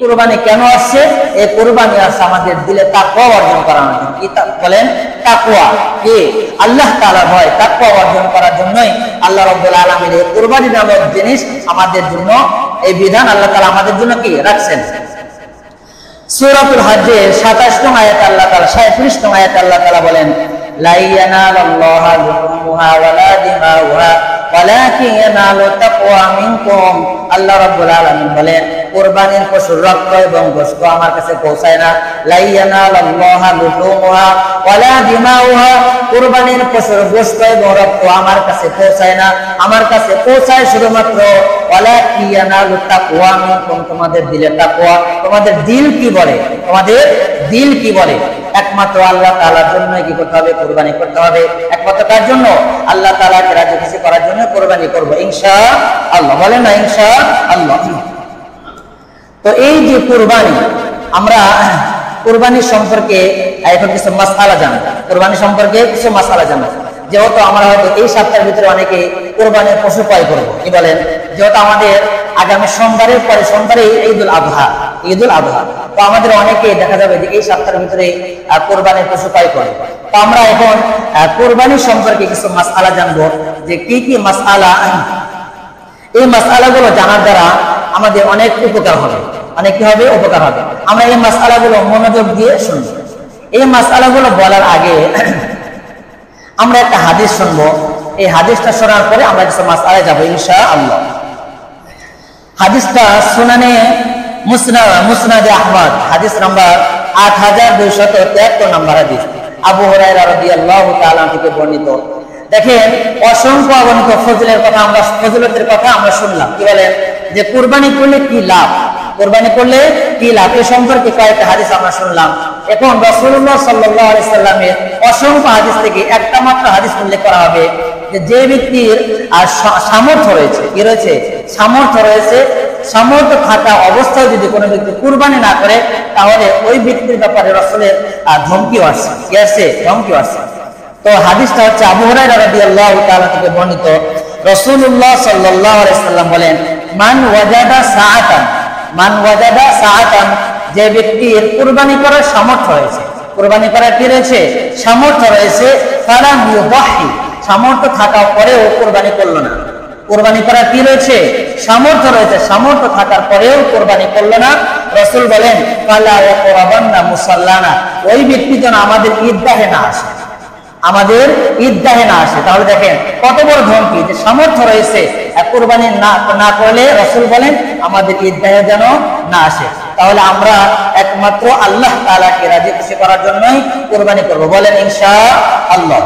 কুরবানি কেন আসছে? এই কুরবানি আসছে আমাদের দিলে তাকওয়া অর্জন করার জন্য। কি বলেন? তাকওয়া, কি আল্লাহ তাআলার ভয়, তাকওয়া অর্জন করার জন্যই আল্লাহ রাব্বুল আলামিন এই কুরবানি নামক জিনিস আমাদের জন্য, এই বিধান আল্লাহ তাআলা আমাদের জন্য কি রাখছেন। সূরাতুল হজ্জের 27 নং আয়াত আল্লাহ তাআলা, 37 নং আয়াত আল্লাহ তাআলা বলেন, লা ইয়ানালাল্লাহু লুহুমুহা ওয়ালা দিমাউহা ওয়ালাকিন ইয়ানালু তাকওয়া মিনকুম। আল্লাহ রাব্বুল আলামিন বলেন, কুরবানির পশুর রক্ত এবং গোশত আমার কাছে পৌঁছায় না। লা ইয়ানালাল্লাহু লুহুমুহা ওয়ালা দিমাউহা, কুরবানির পশুর গোশত এবং রক্ত আমার কাছে পৌঁছায় না, আমার কাছে পৌঁছায় শুধুমাত্র ওয়ালাকিন ইয়ানালু তাকওয়া মিনকুম, তোমাদের দিলে তাকওয়া। তোমাদের দিল কি বলে? তোমাদের দিল কি বলে? একমাত্র আল্লাহ তাআলার জন্যই কি করতে হবে? কুরবানি করতে হবে। একমাত্র তার জন্য, আল্লাহ তাআলাকে রাজি খুশি করার জন্য কুরবানি করব ইনশাআল্লাহ। বলেন না ইনশাআল্লাহ। তো এই যে কুরবানি, আমরা কুরবানি সম্পর্কে এখন কিছু মাসআলা জানব। কুরবানি সম্পর্কে কিছু মাসআলা জানব। যেহেতু আমরা হয়তো এই সপ্তাহের ভিতরে অনেকে কুরবানির পশু ক্রয় করবো, কি বলেন? যেহেতু আমাদের আগামী সোমবারের পরে সোমবারে ঈদুল আযহা, ঈদুল আযহা, তো আমাদের অনেকে দেখা যাবে যে এই সপ্তাহের ভিতরে কুরবানির পশু ক্রয় করে। তো আমরা এখন কুরবানি সম্পর্কে কিছু মাসআলা জানবো, যে কি কি মাসআলা, এই মাসআলাগুলো জানার দ্বারা আমাদের অনেক উপকার হবে, অনেক কি হবে? উপকার হবে। আমরা এই মাসআলাগুলো মনোযোগ দিয়ে শুনবো। এই মাসআলাগুলো বলার আগে আমরা একটা হাদিস শুনবো। এই হাদিসটা শোনার পরে আমরা কিছু মাসআলায় যাবো ইনশাআল্লাহ। হাদিসটা সুনানে মুসনাদে আহমদ, হাদিস নাম্বার 8273 নম্বর হাদিস, আবু হুরায়রা রাদিয়াল্লাহু তাআলা থেকে বর্ণিত। দেখেন, অসংখ্য অগণিত ফজিলের কথা, আমরা ফজিলতের কথা আমরা শুনলাম। কি বলেন? যে কুরবানি করলে কি লাভ, কুরবানি করলে কি লাভ, এ সম্পর্কে কয়েকটা হাদিস আমরা শুনলাম। এখন রাসূলুল্লাহ সাল্লাল্লাহু আলাইহি সাল্লামের অসংখ্য হাদিস থেকে একটা মাত্র হাদিস উল্লেখ করা হবে, যে ব্যক্তির সামর্থ্য রয়েছে, কি রয়েছে? সামর্থ্য রয়েছে, সামর্থ্য থাকা অবস্থায় যদি কোনো ব্যক্তি কুরবানি না করে, তাহলে ওই ব্যক্তির ব্যাপারে রাসূলের ধমকিও আসছে। কি আসছে? ধমকিও আসছে। তো হাদিসটা হচ্ছে আবু হুরায়রা রাদিয়াল্লাহু তাআলা থেকে বর্ণিত। রাসূলুল্লাহ সাল্লাল্লাহু আলাইহি সাল্লাম বলেন, মান ওয়াজাদা সাআতান, মান ওয়াজাদা সাআতান, যে ব্যক্তির কুরবানি করার সামর্থ্য রয়েছে, কুরবানি করার কি রয়েছে? সামর্থ্য রয়েছে, ফালাম ইউদাহি, সামর্থ্য থাকার পরেও কুরবানি করলো না। কুরবানি করার কি রয়েছে? সামর্থ্য রয়েছে, সামর্থ্য থাকার পরেও কুরবানি করলো না। রাসূল বলেন, ফালা ইয়াকরাবান্না মুসাল্লানা, ওই ব্যক্তি যেন আমাদের ঈদগাহে না আসে, আমাদের ঈদগাহে না আসে। তাহলে দেখেন কত বড় ধমকি, যে সামর্থ্য রয়েছে, কুরবানি না করলে রাসূল বলেন আমাদের ঈদগাহে যেন না আসে। তাহলে আমরা একমাত্র আল্লাহ তাআলাকে রাজি খুশি করার জন্যই কুরবানি করব। বলেন ইনশাআল্লাহ।